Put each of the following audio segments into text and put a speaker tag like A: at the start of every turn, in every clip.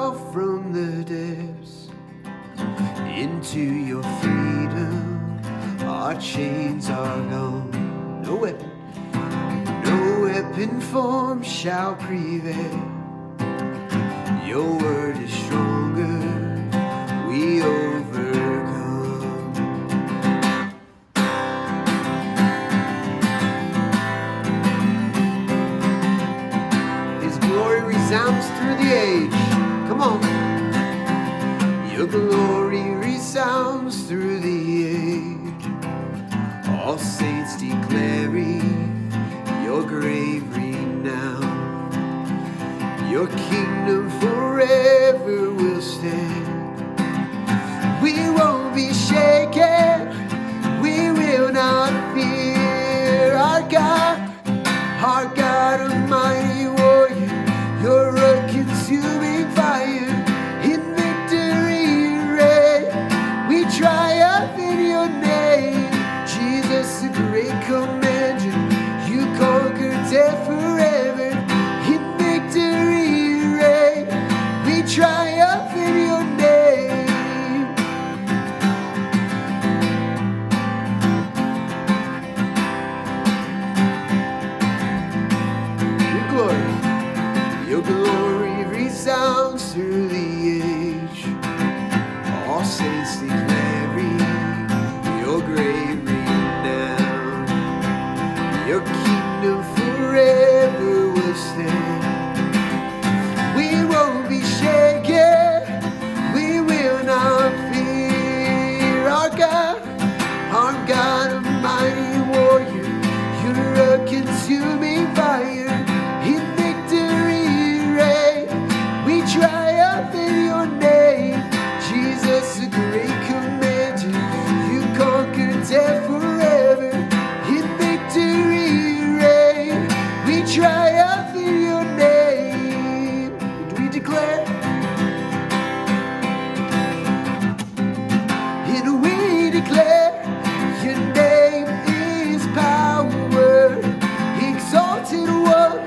A: out from the depths into your freedom. Our chains are gone. No weapon formed shall prevail. Your word is stronger. We overcome. His glory resounds through the age. Come on. Your glory resounds through the age. All saints declaring your great renown. Your kingdom forever will stand. We won't be shaken. We will not fear. Our God, a mighty warrior. You're a consuming fire. In victory reign. We triumph in your name. Jesus, the great commander. You conquered death forever. In victory reign. We triumph in your name. Your glory resounds through the age. All saints declaring your great renown. Your kingdom forever will stand. We won't be shaken. We will not fear. Our God, a mighty warrior. You're a consuming fire. Triumph in your name, Jesus, the great commander. You conquered death forever. In victory reign, we triumph in your name. And we declare, your name is power. Exalted one,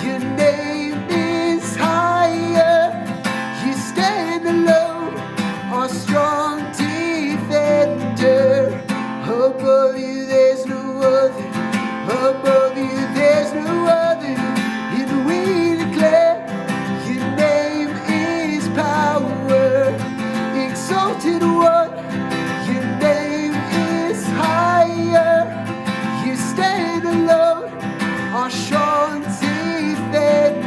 A: your name is higher. You stand alone, our strong defender. Above you there's no other. Above you there's no other. And we declare your name is power. Exalted one, your name is higher. You stand alone, our strong defender.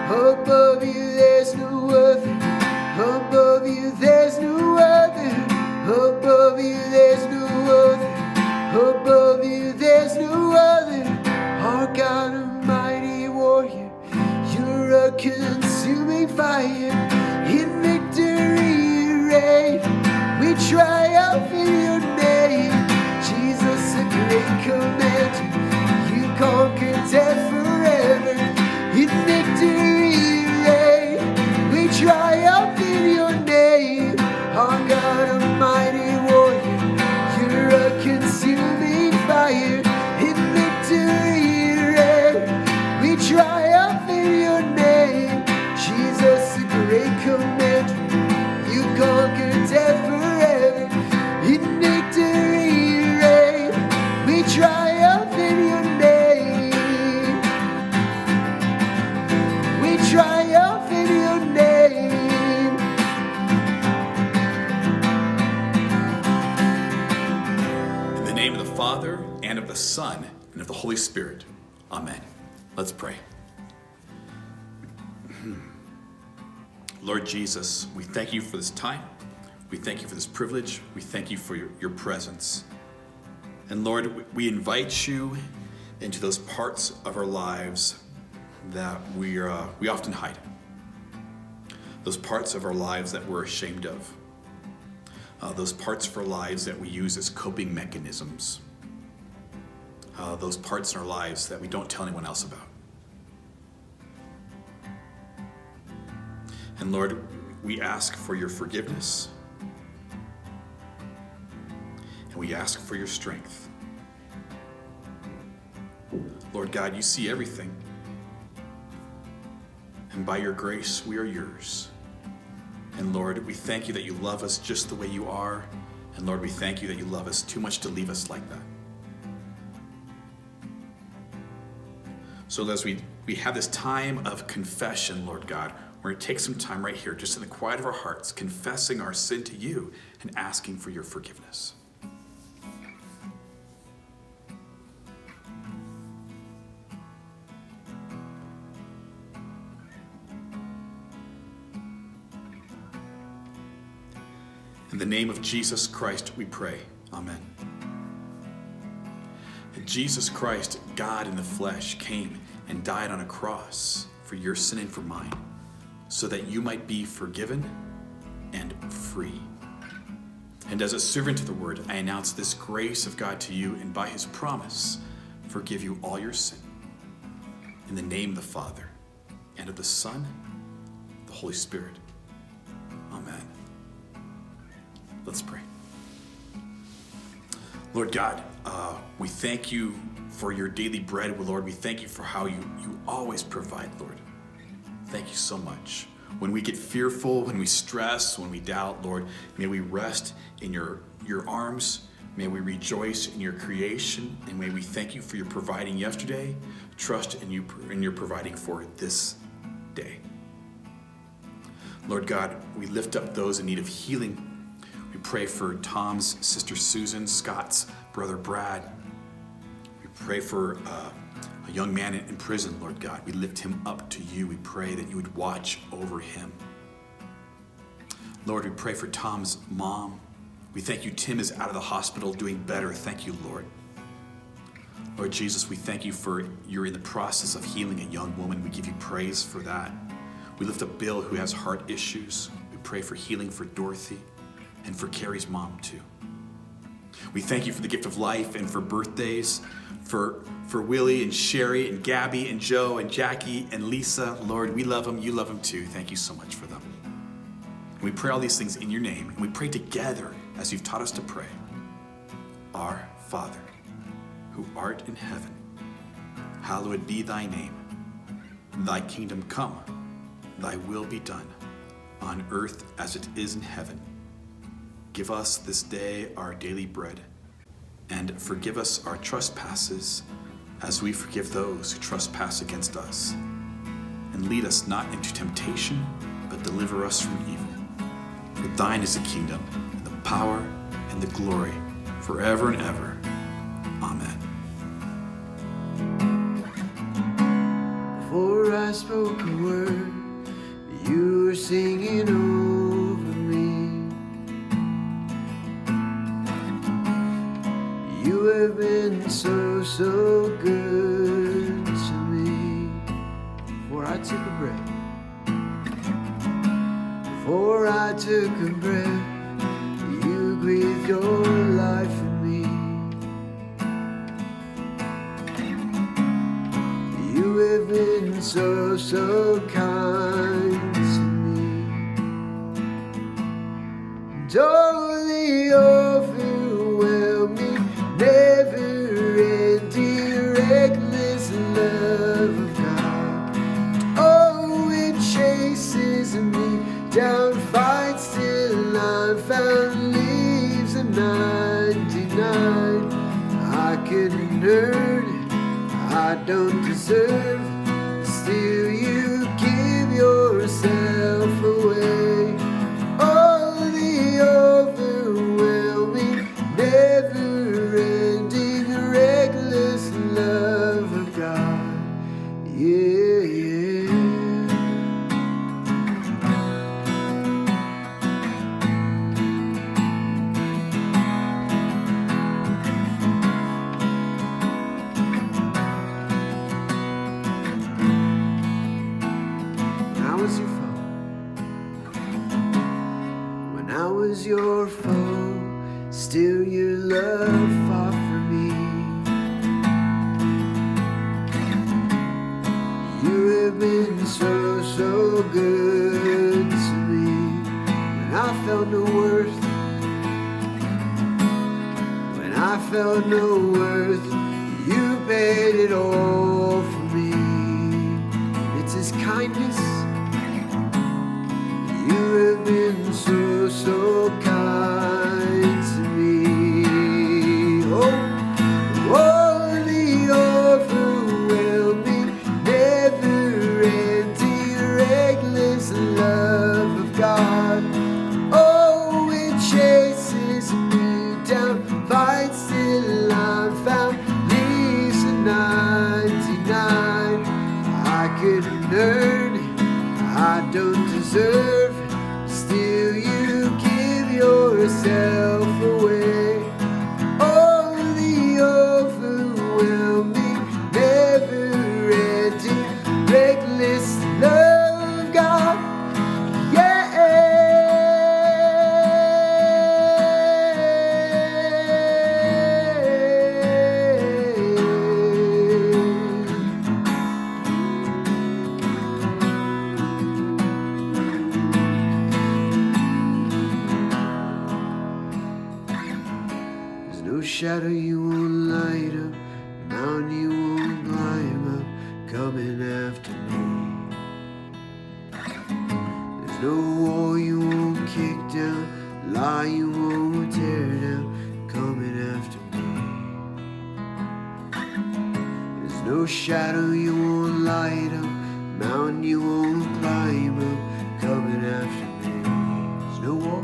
A: Above you there's no other. Above you there's no other. Above you there's no other. Above you there's no other. Our God, a mighty warrior. You're a consuming fire. In victory reign. We triumph in your name. Jesus, a great commander. You conquered death forever. In victory reign, we triumph in your name. Our God, a mighty warrior. You're a consuming fire. In victory reign, we triumph in your name. Jesus, the great commander. You conquered death forever. In victory reign, we triumph in your name. Triumph in your name.
B: In the name of the Father, and of the Son, and of the Holy Spirit. Amen. Let's pray. Lord Jesus, we thank you for this time. We thank you for this privilege. We thank you for your presence. And Lord, we invite you into those parts of our lives that we often hide. Those parts of our lives that we're ashamed of. Those parts of our lives that we use as coping mechanisms. Those parts in our lives that we don't tell anyone else about. And Lord, we ask for your forgiveness. And we ask for your strength. Lord God, you see everything. and by your grace we are yours. And Lord, we thank you that you love us just the way you are. And Lord, we thank you that you love us too much to leave us like that. So as we have this time of confession, Lord God, we're going to take some time right here, just in the quiet of our hearts, confessing our sin to you and asking for your forgiveness. In the name of Jesus Christ, we pray. Amen. And Jesus Christ, God in the flesh, came and died on a cross for your sin and for mine, so that you might be forgiven and free. And as a servant of the word, I announce this grace of God to you, and by his promise, forgive you all your sin. In the name of the Father, and of the Son, the Holy Spirit. Amen. Let's pray. Lord God, we thank you for your daily bread, Lord. We thank you for how you always provide, Lord. Thank you so much. When we get fearful, when we stress, when we doubt, Lord, may we rest in your arms. May we rejoice in your creation, and may we thank you for your providing yesterday, trust in you in your providing for this day. Lord God, we lift up those in need of healing. We pray for Tom's sister Susan, Scott's brother Brad. We pray for a young man in prison, Lord God. We lift him up to you. We pray that you would watch over him. Lord, we pray for Tom's mom. We thank you Tim is out of the hospital doing better. Thank you, Lord. Lord Jesus, we thank you for you're in the process of healing a young woman. We give you praise for that. We lift up Bill, who has heart issues. We pray for healing for Dorothy and for Carrie's mom too. We thank you for the gift of life and for birthdays, for Willie and Sherry and Gabby and Joe and Jackie and Lisa. Lord, we love them. You love them too. Thank you so much for them. And we pray all these things in your name, and we pray together as you've taught us to pray. Our Father, who art in heaven, hallowed be thy name. Thy kingdom come, thy will be done, on earth as it is in heaven. Give us this day our daily bread, and forgive us our trespasses, as we forgive those who trespass against us. And lead us not into temptation, but deliver us from evil. For thine is the kingdom, and the power, and the glory, forever and ever. Amen.
A: Before I spoke a word, you were singing over me. You have been so, so good to me. Before I took a breath, before I took a breath, you breathed your life in me. You have been so, so kind to me. And oh, the overwhelming, never-ending, reckless love of God. Oh, it chases me down, fights till I'm found, leaves a 99. I couldn't earn it, I don't deserve it, still you give yourself away. Oh, the overwhelming, never-ending, reckless love of God. Yeah, yeah. When I was your foe, still your love fought for me. You have been so, so good to me. When I felt no worth, when I felt no worth, you paid it all for me. It's his kindness so kind to me. Oh, the overwhelming, never-ending, reckless love of God. Oh, it chases me down, fights till I'm found, leaves the 99. I couldn't earn, I don't deserve, still you give yourself away. Oh, the overwhelming, never-ending, reckless love of God. No shadow you won't light up, mountain you won't climb up, coming after me. There's no wall you won't kick down, lie you won't tear down, coming after me. There's no shadow you won't light up, mountain you won't climb up, coming after me. There's no wall.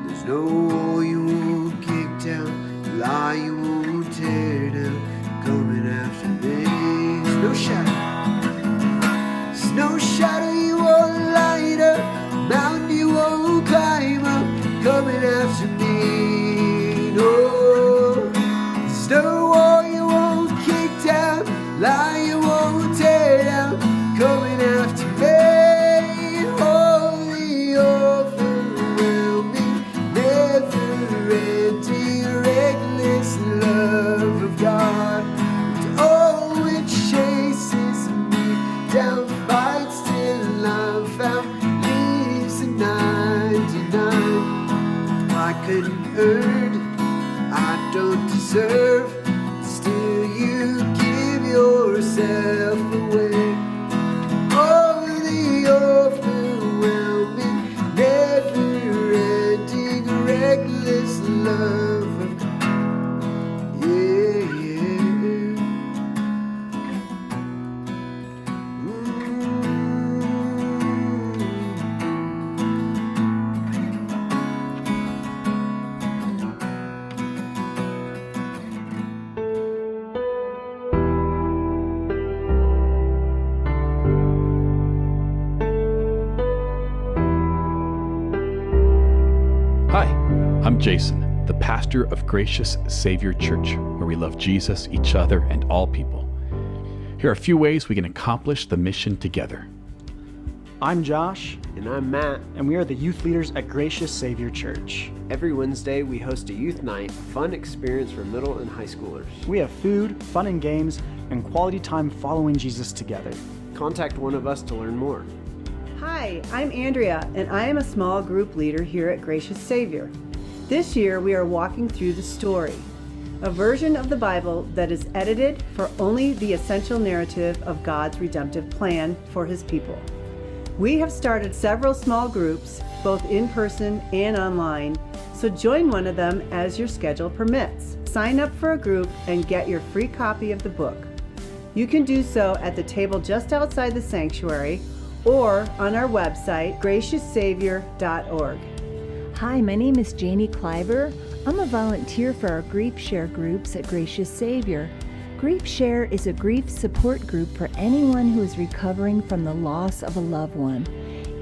A: There's no wall you won't kick down, lie you won't tear down, coming after me. There's no shadow. There's no shadow you won't light up, mountain you won't climb up, coming after me. No, there's no wall you won't kick down, lie you won't tear down, coming after me. Reckless love of God. Oh, it chases me down, fights till I'm found, leaves the 99. I couldn't earn, I don't deserve, still you give yourself away. Oh, the overwhelming, never-ending, reckless love.
C: Hi, I'm Jason, the pastor of Gracious Savior Church, where we love Jesus, each other, and all people. Here are a few ways we can accomplish the mission together.
D: I'm Josh,
E: And I'm Matt.
D: and we are the youth leaders at Gracious Savior Church.
E: Every Wednesday, we host a youth night, a fun experience for middle and high schoolers.
D: We have food, fun and games, and quality time following Jesus together.
E: Contact one of us to learn more.
F: Hi, I'm Andrea, and I am a small group leader here at Gracious Savior. This year, we are walking through the story, a version of the Bible that is edited for only the essential narrative of God's redemptive plan for His people. We have started several small groups, both in person and online, so join one of them as your schedule permits. Sign up for a group and get your free copy of the book. You can do so at the table just outside the sanctuary or on our website, gracioussavior.org.
G: Hi, my name is Janie Cliver. I'm a volunteer for our Grief Share groups at Gracious Savior. Grief Share is a grief support group for anyone who is recovering from the loss of a loved one.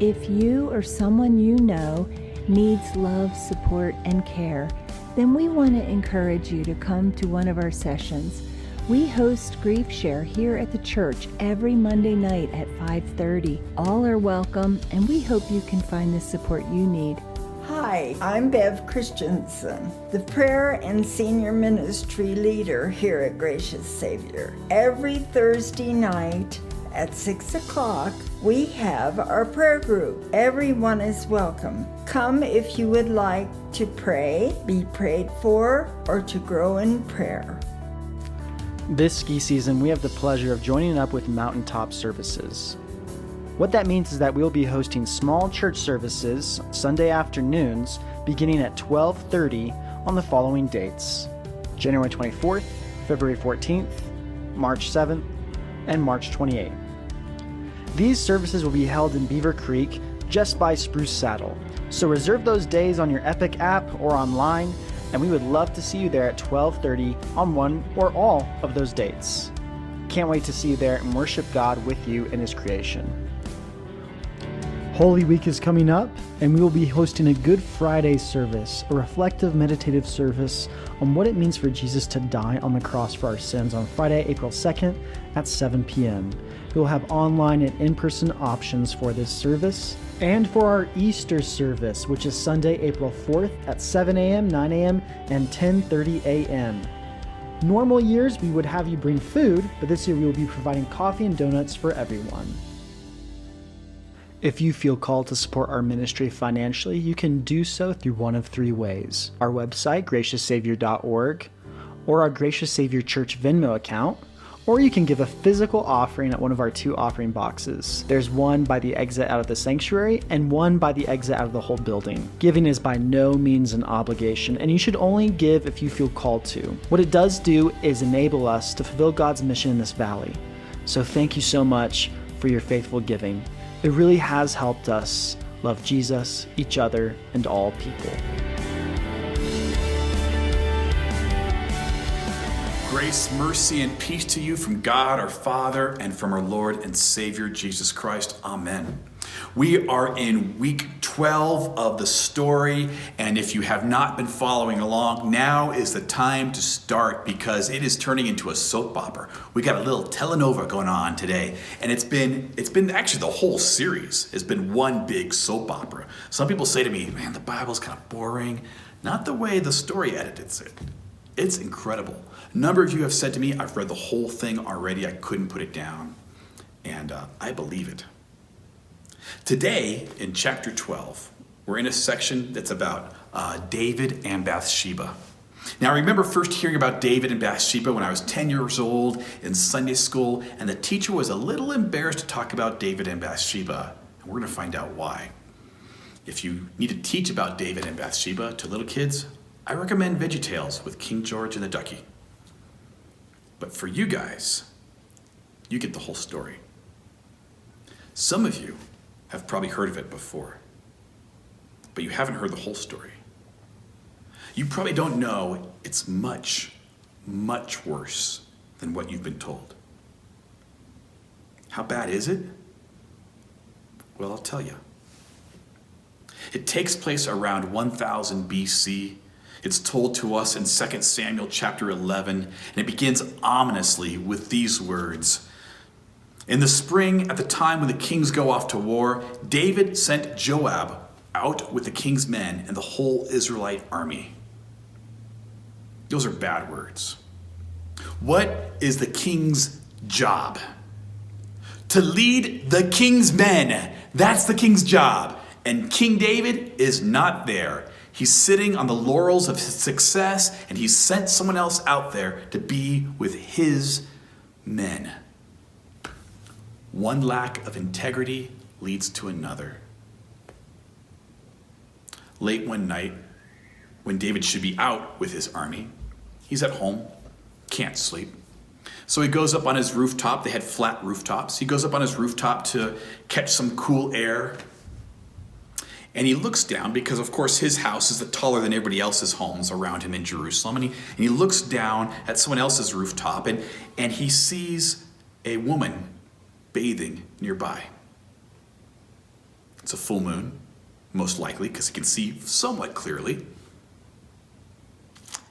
G: If you or someone you know needs love, support, and care, then we want to encourage you to come to one of our sessions. We host Grief Share here at the church every Monday night at 5:30. All are welcome, and we hope you can find the support you need.
H: Hi, I'm Bev Christensen, the prayer and senior ministry leader here at Gracious Savior. Every Thursday night at 6 o'clock, we have our prayer group. Everyone is welcome. Come if you would like to pray, be prayed for, or to grow in prayer.
D: This ski season, we have the pleasure of joining up with Mountaintop Services. What that means is that we'll be hosting small church services Sunday afternoons beginning at 12:30 on the following dates: January 24th, February 14th, March 7th, and March 28th. These services will be held in Beaver Creek just by Spruce Saddle. So reserve those days on your Epic app or online, and we would love to see you there at 12:30 on one or all of those dates. Can't wait to see you there and worship God with you in His creation. Holy Week is coming up, and we will be hosting a Good Friday service, a reflective, meditative service on what it means for Jesus to die on the cross for our sins on Friday, April 2nd at 7 p.m. We will have online and in-person options for this service, and for our Easter service, which is Sunday, April 4th at 7 a.m., 9 a.m., and 10:30 a.m. Normal years, we would have you bring food, but this year we will be providing coffee and donuts for everyone. If you feel called to support our ministry financially, you can do so through one of three ways: our website, gracioussavior.org, or our Gracious Savior Church Venmo account, or you can give a physical offering at one of our two offering boxes. There's one by the exit out of the sanctuary and one by the exit out of the whole building. Giving is by no means an obligation, and you should only give if you feel called to. What it does do is enable us to fulfill God's mission in this valley. So thank you so much for your faithful giving. It really has helped us love Jesus, each other, and all people.
B: Grace, mercy, and peace to you from God our Father and from our Lord and Savior Jesus Christ. Amen. We are in week 12 of the story, and if you have not been following along, now is the time to start because it is turning into a soap opera. We got a little telenova going on today, and it's been actually the whole series has been one big soap opera. Some people say to me, man, the Bible's kind of boring. Not the way the story edits it. It's incredible. A number of you have said to me, I've read the whole thing already. I couldn't put it down. And I believe it. Today, in chapter 12, we're in a section that's about David and Bathsheba. Now, I remember first hearing about David and Bathsheba when I was 10 years old in Sunday school, and the teacher was a little embarrassed to talk about David and Bathsheba. And we're going to find out why. If you need to teach about David and Bathsheba to little kids, I recommend VeggieTales with King George and the Ducky. But for you guys, you get the whole story. Some of you have probably heard of it before, but you haven't heard the whole story. You probably don't know it's much, much worse than what you've been told. How bad is it? Well, I'll tell you. It takes place around 1000 BC. It's told to us in 2 Samuel chapter 11, and it begins ominously with these words. In the spring, at the time when the kings go off to war, David sent Joab out with the king's men and the whole Israelite army. Those are bad words. What is the king's job? To lead the king's men. That's the king's job. And King David is not there. He's sitting on the laurels of his success, and he's sent someone else out there to be with his men. One lack of integrity leads to another. Late one night, when David should be out with his army, he's at home, can't sleep. So he goes up on his rooftop. They had flat rooftops. He goes up on his rooftop to catch some cool air. And he looks down because, of course, his house is taller than everybody else's homes around him in Jerusalem. And he looks down at someone else's rooftop and he sees a woman bathing nearby. It's a full moon, most likely, because he can see somewhat clearly.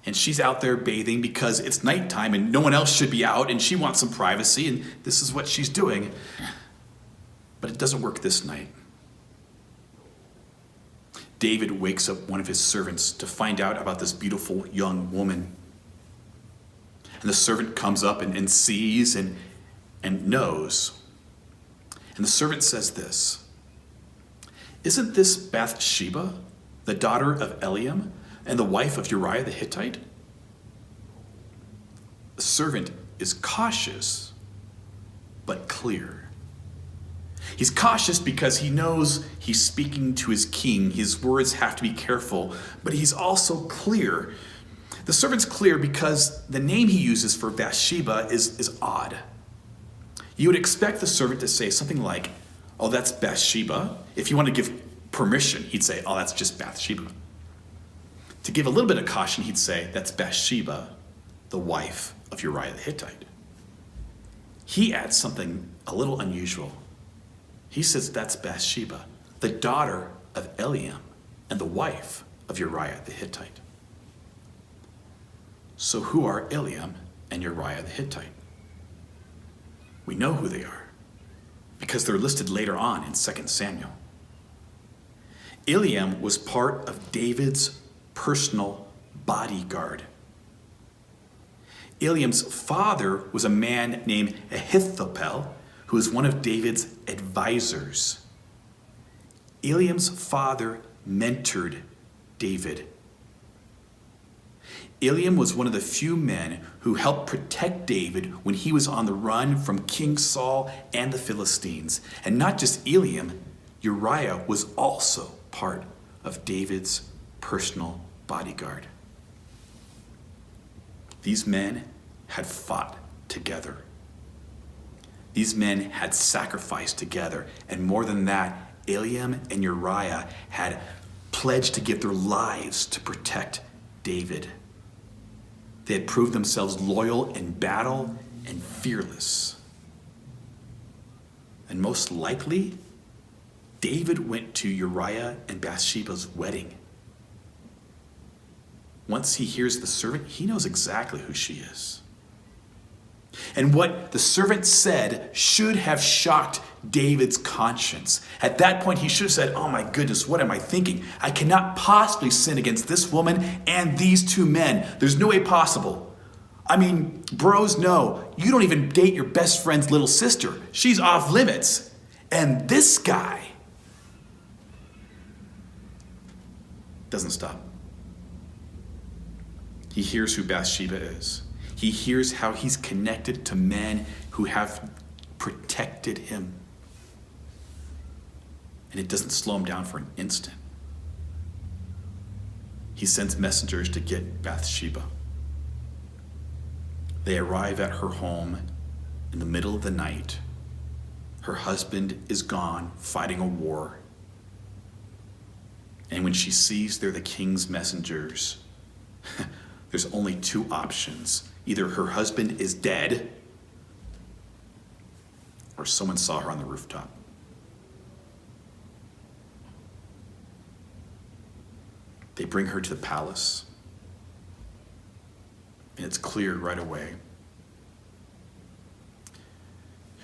B: And she's out there bathing because it's nighttime and no one else should be out, and she wants some privacy, and this is what she's doing. But it doesn't work this night. David wakes up one of his servants to find out about this beautiful young woman. And the servant comes up and sees and knows. And the servant says this, "Isn't this Bathsheba, the daughter of Eliam, and the wife of Uriah the Hittite?" The servant is cautious, but clear. He's cautious because he knows he's speaking to his king. His words have to be careful, but he's also clear. The servant's clear because the name he uses for Bathsheba is odd. You would expect the servant to say something like, "Oh, that's Bathsheba." If you want to give permission, he'd say, "Oh, that's just Bathsheba." To give a little bit of caution, he'd say, "That's Bathsheba, the wife of Uriah the Hittite." He adds something a little unusual. He says, "That's Bathsheba, the daughter of Eliam and the wife of Uriah the Hittite." So who are Eliam and Uriah the Hittite? We know who they are because they're listed later on in 2 Samuel. Eliam was part of David's personal bodyguard. Eliam's father was a man named Ahithophel, who was one of David's advisors. Eliam's father mentored David. Eliam was one of the few men who helped protect David when he was on the run from King Saul and the Philistines. And not just Eliam, Uriah was also part of David's personal bodyguard. These men had fought together. These men had sacrificed together. And more than that, Eliam and Uriah had pledged to give their lives to protect David. They had proved themselves loyal in battle and fearless. And most likely, David went to Uriah and Bathsheba's wedding. Once he hears the servant, he knows exactly who she is. And what the servant said should have shocked David's conscience. At that point, he should have said, "Oh my goodness, what am I thinking? I cannot possibly sin against this woman and these two men. There's no way possible. I mean, bros, no. You don't even date your best friend's little sister. She's off limits. And this guy doesn't stop. He hears who Bathsheba is. He hears how he's connected to men who have protected him. And it doesn't slow him down for an instant. He sends messengers to get Bathsheba. They arrive at her home in the middle of the night. Her husband is gone fighting a war. And when she sees they're the king's messengers, there's only two options. Either her husband is dead, or someone saw her on the rooftop. They bring her to the palace, and it's clear right away.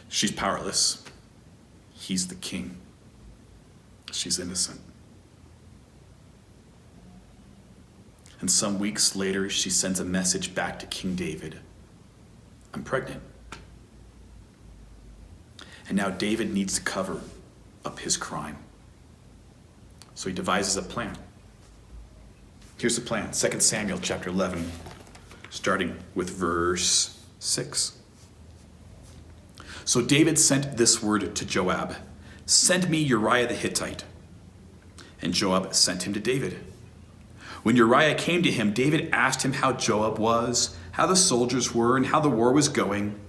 B: She's powerless. He's the king. She's innocent. And some weeks later, she sends a message back to King David. "I'm pregnant." And now David needs to cover up his crime. So he devises a plan. Here's the plan, 2 Samuel chapter 11, starting with verse 6. So David sent this word to Joab, "Send me Uriah the Hittite." And Joab sent him to David. When Uriah came to him, David asked him how Joab was, how the soldiers were, and how the war was going.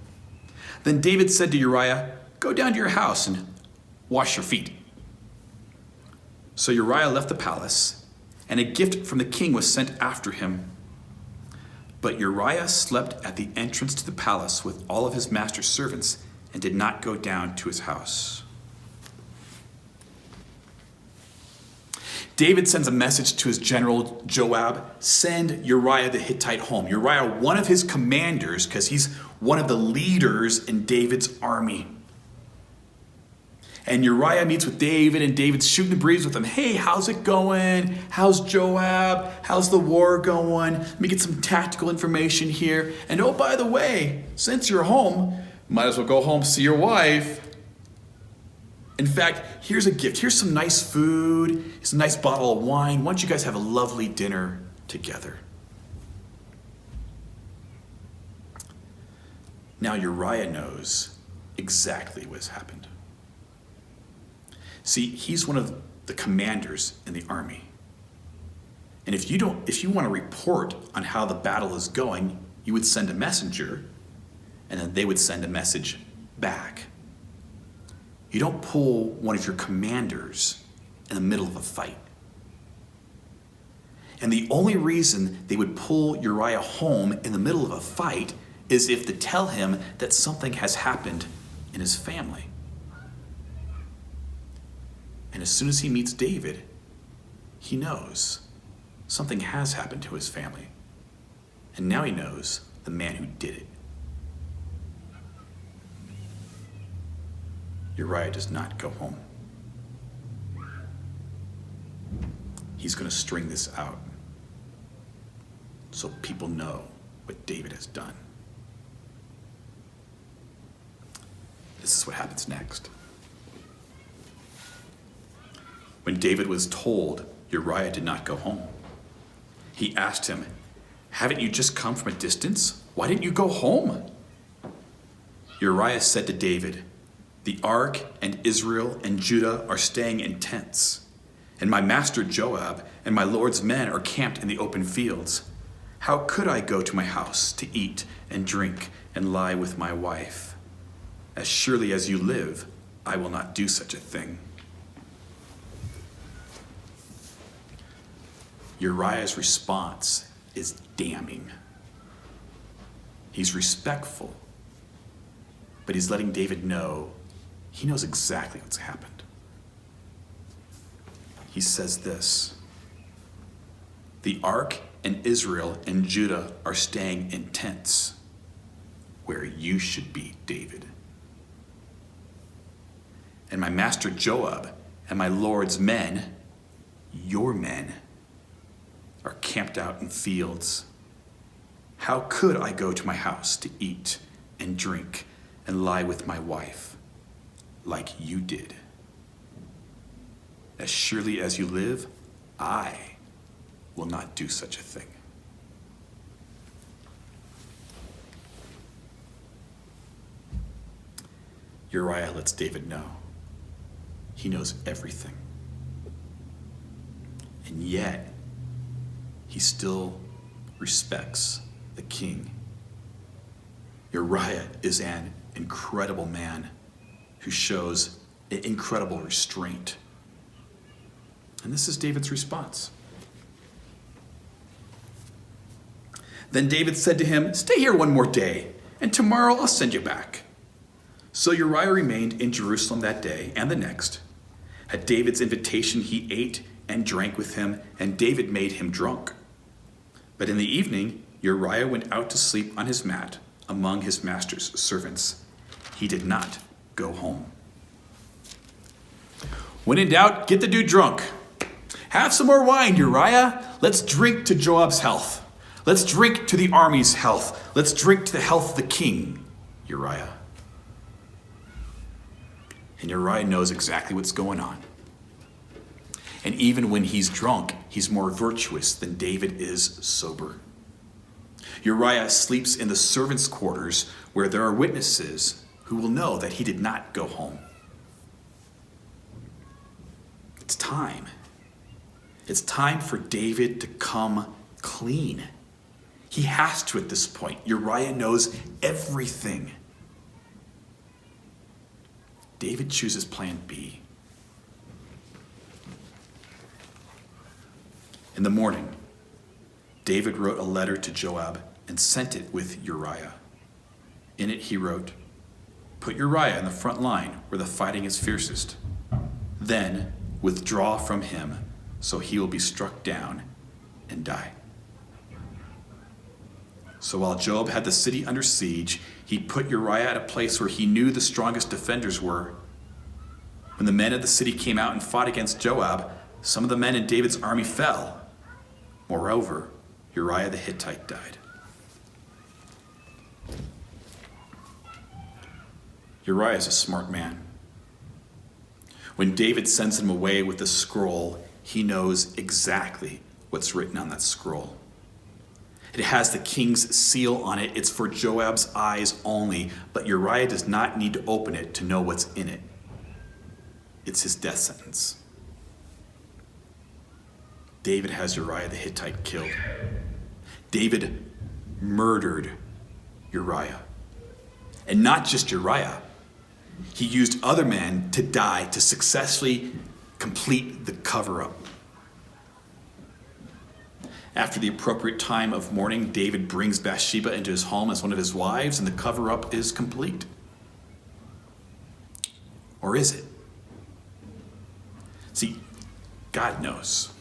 B: Then David said to Uriah, "Go down to your house and wash your feet." So Uriah left the palace, and a gift from the king was sent after him. But Uriah slept at the entrance to the palace with all of his master's servants and did not go down to his house. David sends a message to his general Joab, "Send Uriah the Hittite home." Uriah, one of his commanders, because he's one of the leaders in David's army. And Uriah meets with David, and David's shooting the breeze with him. "Hey, how's it going? How's Joab? How's the war going? Let me get some tactical information here. And oh, by the way, since you're home, might as well go home, see your wife. In fact, here's a gift. Here's some nice food. Here's a nice bottle of wine. Why don't you guys have a lovely dinner together?" Now Uriah knows exactly what's happened. See, he's one of the commanders in the army. And if you want to report on how the battle is going, you would send a messenger, and then they would send a message back. You don't pull one of your commanders in the middle of a fight. And the only reason they would pull Uriah home in the middle of a fight is if to tell him that something has happened in his family. And as soon as he meets David, he knows something has happened to his family. And now he knows the man who did it. Uriah does not go home. He's going to string this out so people know what David has done. This is what happens next. When David was told Uriah did not go home, he asked him, "Haven't you just come from a distance? Why didn't you go home?" Uriah said to David, "The ark and Israel and Judah are staying in tents, and my master Joab and my Lord's men are camped in the open fields. How could I go to my house to eat and drink and lie with my wife? As surely as you live, I will not do such a thing." Uriah's response is damning. He's respectful, but he's letting David know he knows exactly what's happened. He says this, "The ark and Israel and Judah are staying in tents where you should be, David. And my master Joab and my Lord's men, your men, are camped out in fields. How could I go to my house to eat and drink and lie with my wife like you did? As surely as you live, I will not do such a thing." Uriah lets David know he knows everything. And yet, he still respects the king. Uriah is an incredible man who shows incredible restraint. And this is David's response. Then David said to him, "Stay here one more day, and tomorrow I'll send you back." So Uriah remained in Jerusalem that day and the next. At David's invitation, he ate and drank with him, and David made him drunk. But in the evening, Uriah went out to sleep on his mat among his master's servants. He did not go home. When in doubt, get the dude drunk. Have some more wine, Uriah. Let's drink to Joab's health. Let's drink to the army's health. Let's drink to the health of the king, Uriah. And Uriah knows exactly what's going on. And even when he's drunk, he's more virtuous than David is sober. Uriah sleeps in the servants' quarters where there are witnesses who will know that he did not go home. It's time. It's time for David to come clean. He has to at this point. Uriah knows everything. David chooses plan B. In the morning, David wrote a letter to Joab and sent it with Uriah. In it he wrote, "Put Uriah in the front line where the fighting is fiercest. Then withdraw from him so he will be struck down and die." So while Joab had the city under siege, he put Uriah at a place where he knew the strongest defenders were. When the men of the city came out and fought against Joab, some of the men in David's army fell. Moreover, Uriah the Hittite died. Uriah is a smart man. When David sends him away with the scroll, he knows exactly what's written on that scroll. It has the king's seal on it. It's for Joab's eyes only, but Uriah does not need to open it to know what's in it. it's his death sentence. David has Uriah the Hittite killed. David murdered Uriah. And not just Uriah. He used other men to die to successfully complete the cover-up. After the appropriate time of mourning, David brings Bathsheba into his home as one of his wives, and the cover-up is complete. Or is it? See, God knows.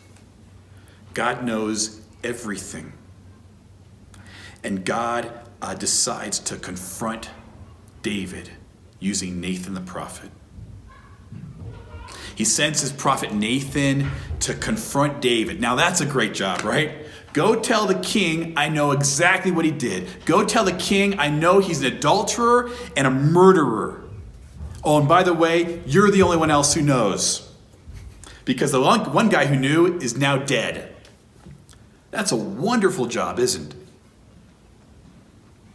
B: God knows everything. And God decides to confront David using Nathan the prophet. He sends his prophet Nathan to confront David. Now that's a great job, right? Go tell the king I know exactly what he did. Go tell the king I know he's an adulterer and a murderer. Oh, and by the way, you're the only one else who knows. Because the one guy who knew is now dead. That's a wonderful job, isn't it?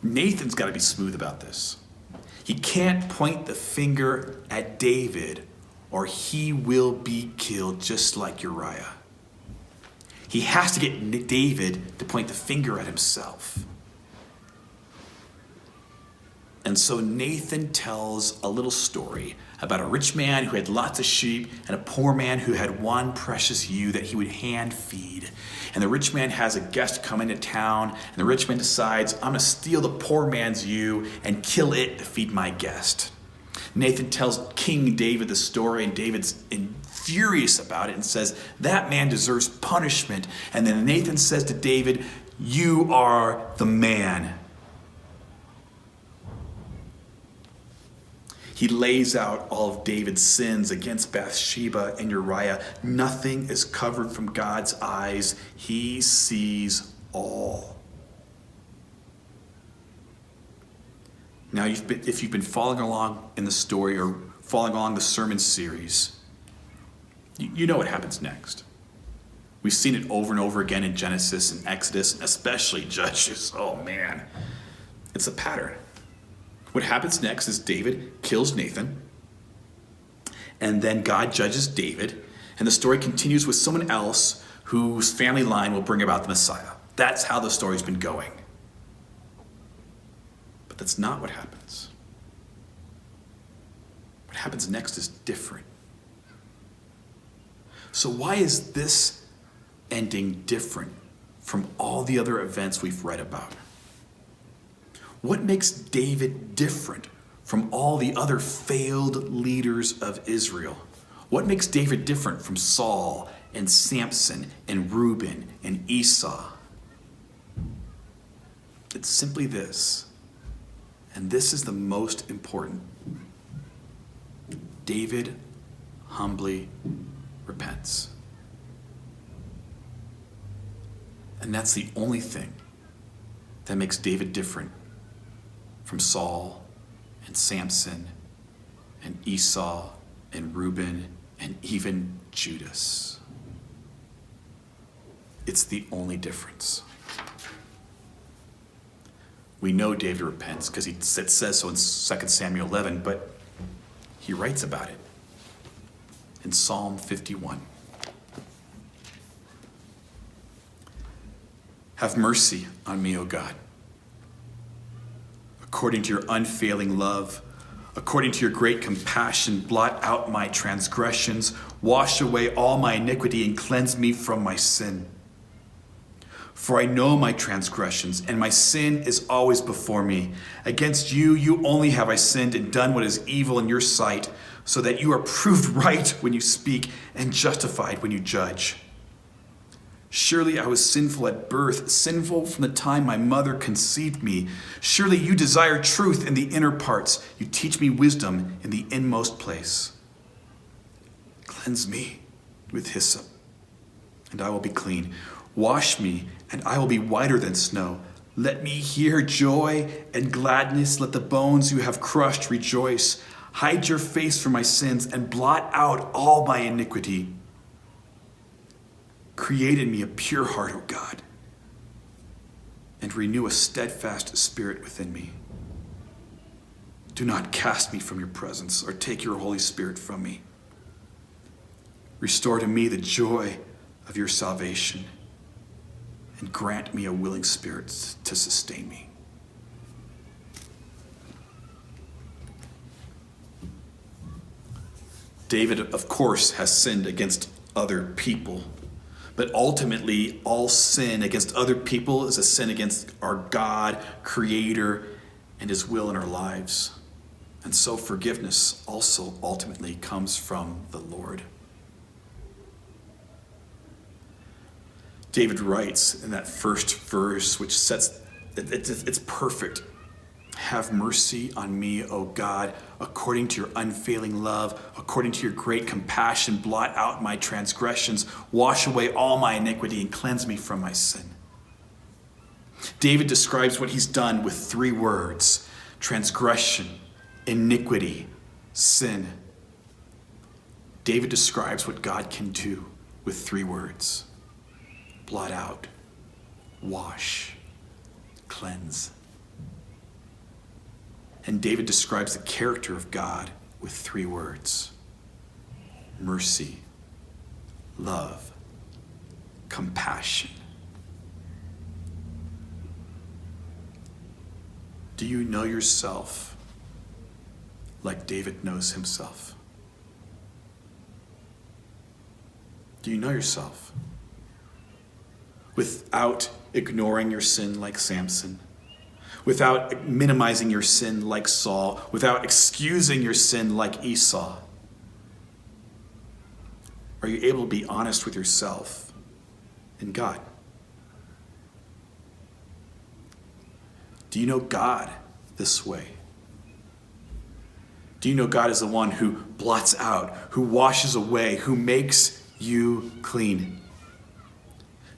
B: Nathan's got to be smooth about this. He can't point the finger at David or he will be killed just like Uriah. He has to get David to point the finger at himself. And so Nathan tells a little story about a rich man who had lots of sheep and a poor man who had one precious ewe that he would hand feed. And the rich man has a guest come into town, and the rich man decides, I'm going to steal the poor man's ewe and kill it to feed my guest. Nathan tells King David the story, and David's furious about it and says, that man deserves punishment. And then Nathan says to David, you are the man. He lays out all of David's sins against Bathsheba and Uriah. Nothing is covered from God's eyes. He sees all. Now, if you've been following along in the story or following along the sermon series, you know what happens next. We've seen it over and over again in Genesis and Exodus, and especially Judges. Oh man, it's a pattern. What happens next is David kills Nathan, and then God judges David, and the story continues with someone else whose family line will bring about the Messiah. That's how the story's been going. But that's not what happens. What happens next is different. So why is this ending different from all the other events we've read about? What makes David different from all the other failed leaders of Israel? What makes David different from Saul and Samson and Reuben and Esau? It's simply this, and this is the most important. David humbly repents. And that's the only thing that makes David different from Saul and Samson and Esau and Reuben and even Judas. It's the only difference. We know David repents because it says so in 2 Samuel 11, but he writes about it in Psalm 51. Have mercy on me, O God. According to your unfailing love, according to your great compassion, blot out my transgressions, wash away all my iniquity, and cleanse me from my sin. For I know my transgressions, and my sin is always before me. Against you only have I sinned and done what is evil in your sight, so that you are proved right when you speak and justified when you judge. Surely I was sinful at birth, sinful from the time my mother conceived me. Surely you desire truth in the inner parts. You teach me wisdom in the inmost place. Cleanse me with hyssop, and I will be clean. Wash me, and I will be whiter than snow. Let me hear joy and gladness. Let the bones you have crushed rejoice. Hide your face from my sins and blot out all my iniquity. Create in me a pure heart, O God, and renew a steadfast spirit within me. Do not cast me from your presence or take your Holy Spirit from me. Restore to me the joy of your salvation, and grant me a willing spirit to sustain me. David, of course, has sinned against other people, but ultimately, all sin against other people is a sin against our God, Creator, and His will in our lives. And so forgiveness also ultimately comes from the Lord. David writes in that first verse, which sets, it's perfect. Have mercy on me, O God, according to your unfailing love, according to your great compassion, blot out my transgressions, wash away all my iniquity, and cleanse me from my sin. David describes what he's done with 3 words: transgression, iniquity, sin. David describes what God can do with 3 words: blot out, wash, cleanse. And David describes the character of God with 3 words: mercy, love, compassion. Do you know yourself like David knows himself? Do you know yourself without ignoring your sin like Samson? Without minimizing your sin like Saul, without excusing your sin like Esau? Are you able to be honest with yourself and God? Do you know God this way? Do you know God is the one who blots out, who washes away, who makes you clean?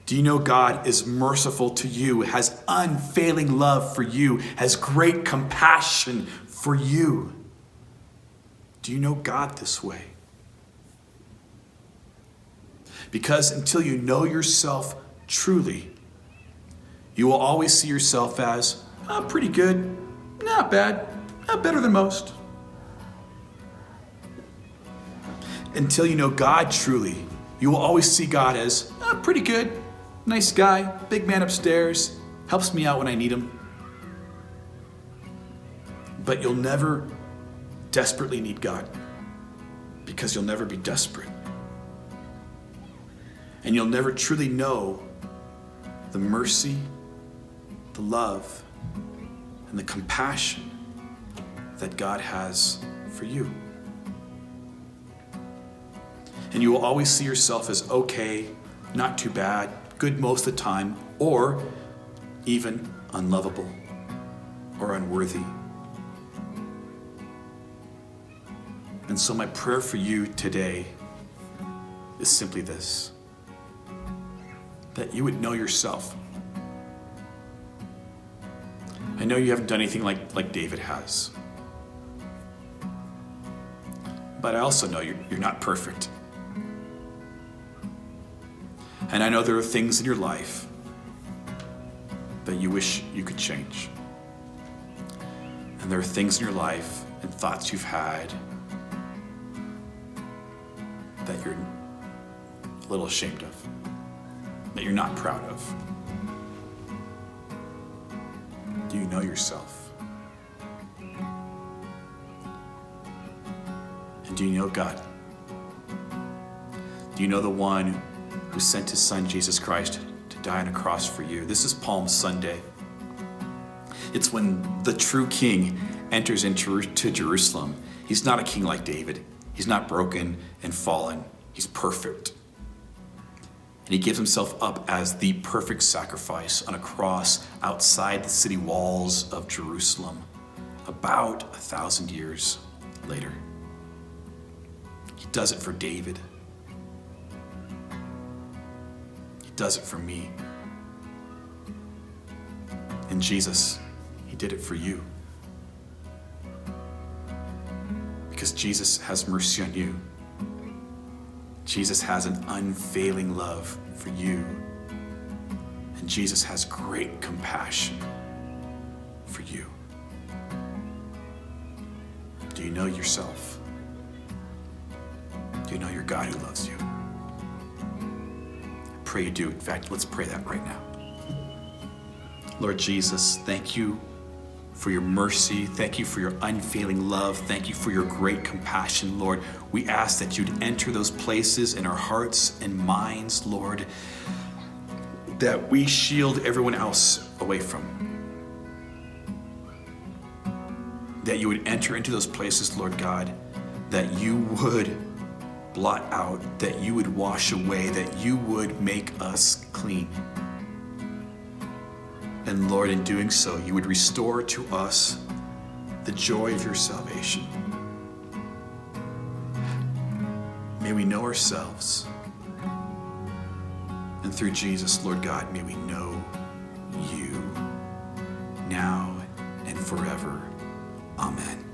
B: Do you know God is merciful to you, has unfailing love for you, has great compassion for you? Do you know God this way? Because until you know yourself truly, you will always see yourself as pretty good, not bad, better than most. Until you know God truly, you will always see God as pretty good, nice guy, big man upstairs, helps me out when I need him. But you'll never desperately need God, because you'll never be desperate. And you'll never truly know the mercy, the love, and the compassion that God has for you. And you will always see yourself as okay, not too bad, good most of the time, or even unlovable or unworthy. And so my prayer for you today is simply this: that you would know yourself. I know you haven't done anything like David has, but I also know you're not perfect. And I know there are things in your life that you wish you could change. And there are things in your life and thoughts you've had that you're a little ashamed of, that you're not proud of. Do you know yourself? And do you know God? Do you know the one who sent his son Jesus Christ to die on a cross for you? This is Palm Sunday. It's when the true king enters into Jerusalem. He's not a king like David. He's not broken and fallen. He's perfect. And he gives himself up as the perfect sacrifice on a cross outside the city walls of Jerusalem, about 1,000 years later. He does it for David. Does it for me. And Jesus, he did it for you. Because Jesus has mercy on you. Jesus has an unfailing love for you. And Jesus has great compassion for you. Do you know yourself? Do you know your God who loves you? pray you do. In fact, let's pray that right now. Lord Jesus, thank you for your mercy. Thank you for your unfailing love. Thank you for your great compassion, Lord. We ask that you'd enter those places in our hearts and minds, Lord, that we shield everyone else away from. That you would enter into those places, Lord God, that you would blot out, that you would wash away, that you would make us clean. And Lord, in doing so, you would restore to us the joy of your salvation. May we know ourselves. And through Jesus, Lord God, may we know you now and forever. Amen.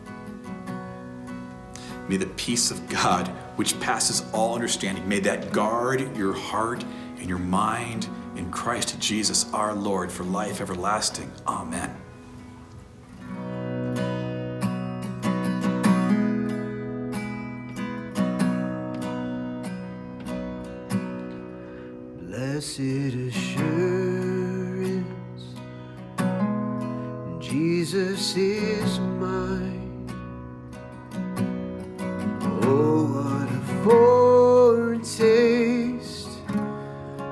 B: May the peace of God, which passes all understanding, may that guard your heart and your mind in Christ Jesus our Lord for life everlasting. Amen.
A: Blessed assurance, Jesus is mine. Oh, what a foretaste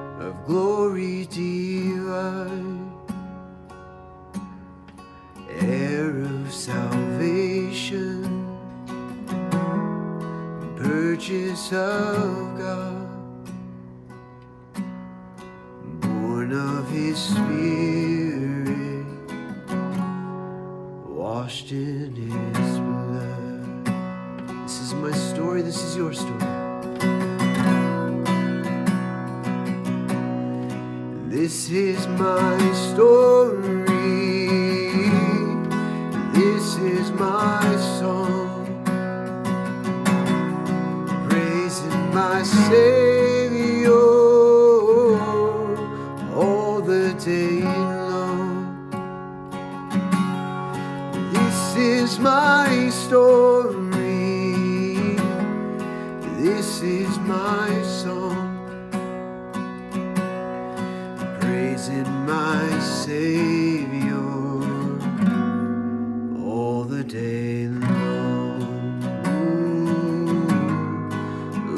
A: of glory divine, heir of salvation, purchase of God, born of his Spirit, washed in his blood. This is my story, this is your story. This is my story, this is my song, praising my Savior all the day long. This is my story, this is my song, praising my Savior all the day long. Ooh, ooh,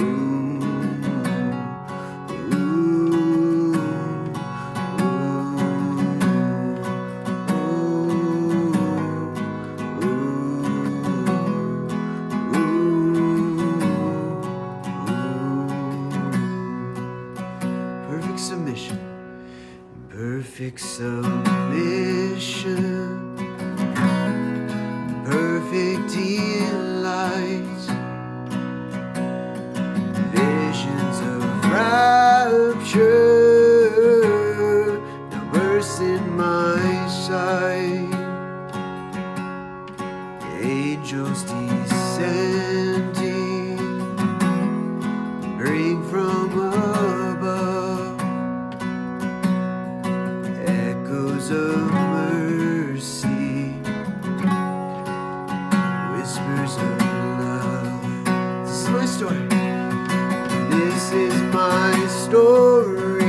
A: Perfect submission. Perfect submission, perfect delight, visions of rapture now burst in my sight, angels descending bring from above echoes of mercy, whispers of love. This is my story. This is my story.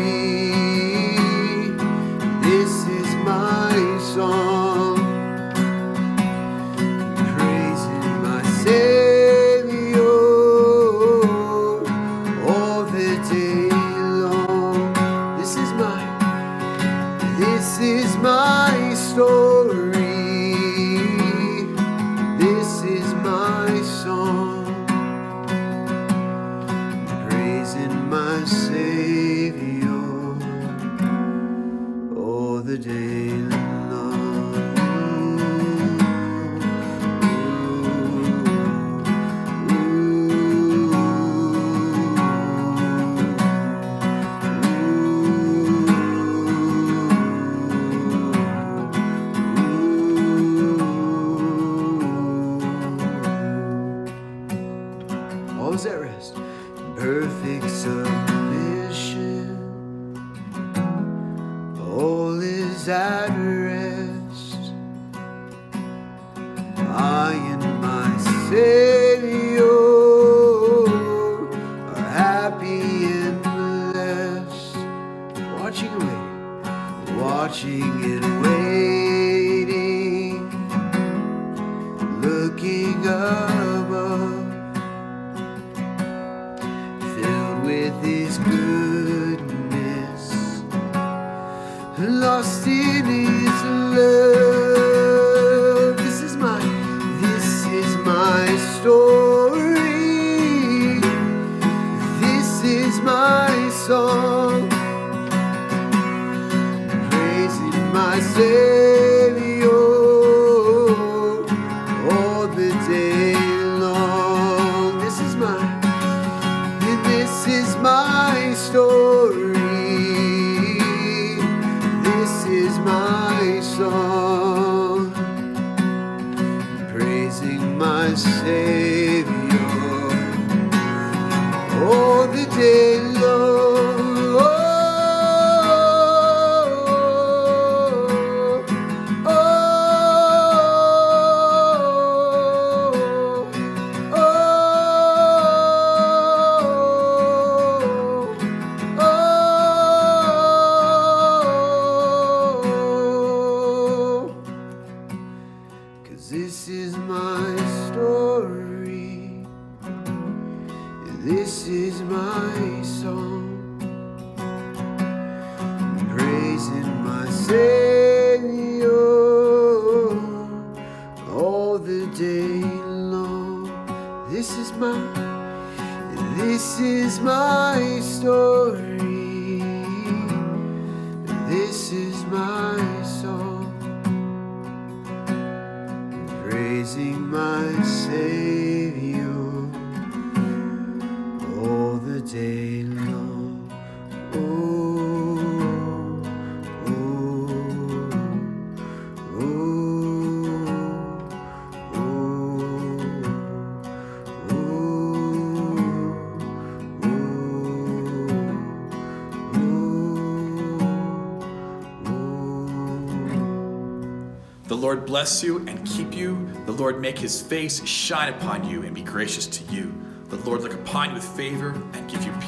A: This is my song, praising my Savior all the day long. This is my story, this is my song, praising my Savior all the day long. All is at rest, perfect submission. All is at rest. I and my Savior are happy and blessed. watching and waiting, looking above, filled with His goodness, lost in His love. This is my story. This is my song, praising my Savior all the day long. This is my story. This is my song, praising my Savior all the day long. This is my story. This is my song, praising my Savior all the day long. This is my story. This is my song, praising my Savior all the day long. Oh, oh, oh, oh, oh,
B: The Lord bless you and keep you. The Lord make His face shine upon you and be gracious to you. The Lord look upon you with favor and give you peace.